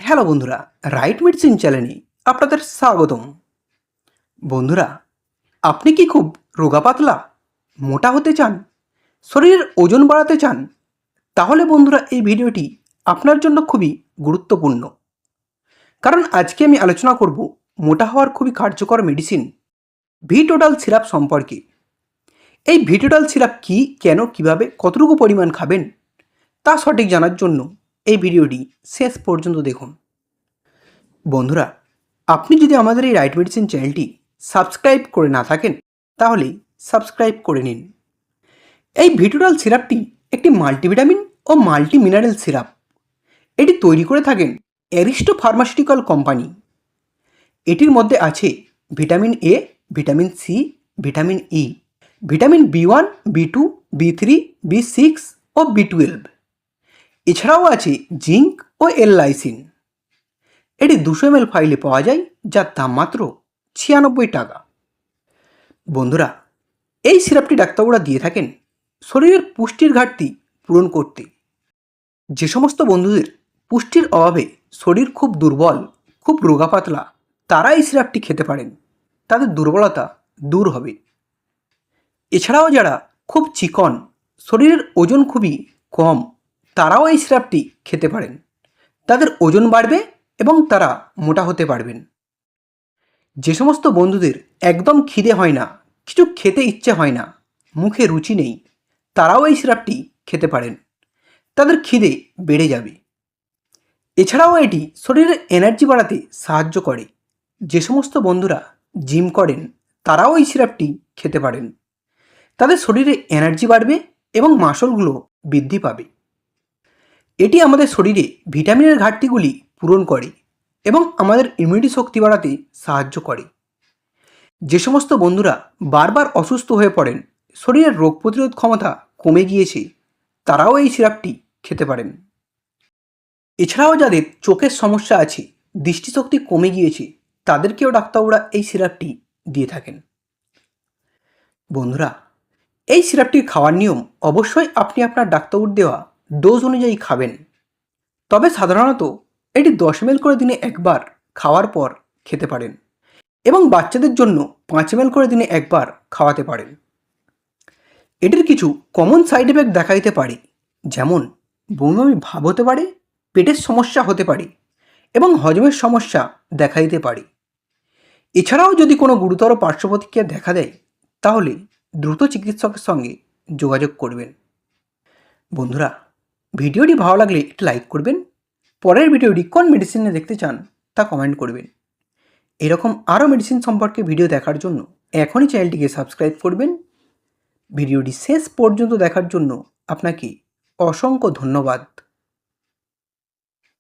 Hello বন্ধুরা, right medicine চ্যানেলে আপনাদের স্বাগতম। বন্ধুরা, আপনি কি খুব রোগা পাতলা, মোটা হতে চান, শরীরের ওজন বাড়াতে চান? তাহলে বন্ধুরা এই ভিডিওটি আপনার জন্য খুবই গুরুত্বপূর্ণ। কারণ আজকে আমি আলোচনা করব মোটা হওয়ার খুবই কার্যকর মেডিসিন ভিটোটাল সিরাপ সম্পর্কে। এই ভিটোটাল সিরাপ কি, কেন, কিভাবে, কতটুকু পরিমাণ খাবেন তা সঠিক জানার জন্য এই ভিডিওটি শেষ পর্যন্ত দেখুন। বন্ধুরা, আপনি যদি আমাদের এই রাইট মেডিসিন চ্যানেলটি সাবস্ক্রাইব করে না থাকেন তাহলে সাবস্ক্রাইব করে নিন। এই ভিটোটাল সিরাপটি একটি মাল্টিভিটামিন ও মাল্টি মিনারেল সিরাপ। এটি তৈরি করে থাকেন অ্যারিস্টো ফার্মাসিউটিক্যাল কোম্পানি। এটির মধ্যে আছে vitamin A, vitamin C, vitamin E, vitamin B one, B2, বি3, বি6 ও বি12। এছাড়াও আছে জিঙ্ক ও এল-লাইসিন। এটি 200 ml ফাইলে পাওয়া যায়, যার দাম মাত্র 96 টাকা। বন্ধুরা, এই সিরাপটি ডাক্তারবাবুরা দিয়ে থাকেন শরীরের পুষ্টির ঘাটতি পূরণ করতে। যে সমস্ত বন্ধুদের পুষ্টির অভাবে শরীর খুব দুর্বল, খুব রোগা পাতলা, তারা এই সিরাপটি খেতে পারেন, তাদের দুর্বলতা দূর হবে। এছাড়াও যারা খুব চিকন, শরীরের ওজন খুবই কম, তারাও এই সিরাপটি খেতে পারেন, তাদের ওজন বাড়বে এবং তারা মোটা হতে পারবেন। যে সমস্ত বন্ধুদের একদম খিদে হয় না, কিছু খেতে ইচ্ছে হয় না, মুখে রুচি নেই, তারাও এই সিরাপটি খেতে পারেন, তাদের খিদে বেড়ে যাবে। এছাড়াও এটি শরীরের এনার্জি বাড়াতে সাহায্য করে। যে সমস্ত বন্ধুরা জিম করেন তারাও এই সিরাপটি খেতে পারেন, তাদের শরীরে এনার্জি বাড়বে এবং মাসলগুলো বৃদ্ধি পাবে। এটি আমাদের শরীরে ভিটামিনের ঘাটতিগুলি পূরণ করে এবং আমাদের ইমিউনিটি শক্তি বাড়াতে সাহায্য করে। যে সমস্ত বন্ধুরা বারবার অসুস্থ হয়ে পড়েন, শরীরের রোগ প্রতিরোধ ক্ষমতা কমে গিয়েছে, তারাও এই সিরাপটি খেতে পারেন। এছাড়াও যাদের চোখের সমস্যা আছে, দৃষ্টিশক্তি কমে গিয়েছে, তাদেরকেও ডাক্তারবাবুরা এই সিরাপটি দিয়ে থাকেন। বন্ধুরা, এই সিরাপটির খাওয়ার নিয়ম অবশ্যই আপনি আপনার ডাক্তারবাবুর দেওয়া ডোজ অনুযায়ী খাবেন। তবে সাধারণত এটি 10 ml করে দিনে একবার খাওয়ার পর খেতে পারেন এবং বাচ্চাদের জন্য 5 ml করে দিনে একবার খাওয়াতে পারেন। এটির কিছু কমন সাইড এফেক্ট দেখা দিতে পারে, যেমন বমি ভাব হতে পারে, পেটের সমস্যা হতে পারে এবং হজমের সমস্যা দেখা দিতে পারে। এছাড়াও যদি কোনো গুরুতর পার্শ্ব প্রতিক্রিয়া দেখা দেয় তাহলে দ্রুত চিকিৎসকের সঙ্গে যোগাযোগ করবেন। বন্ধুরা, ভিডিওটি ভালো লাগলে একটি লাইক করবেন। পরের ভিডিওটি কোন মেডিসিনে দেখতে চান তা কমেন্ট করবেন। এরকম আরও মেডিসিন সম্পর্কে ভিডিও দেখার জন্য এখনই চ্যানেলটিকে সাবস্ক্রাইব করবেন। ভিডিওটি শেষ পর্যন্ত দেখার জন্য আপনাকে অসংখ্য ধন্যবাদ।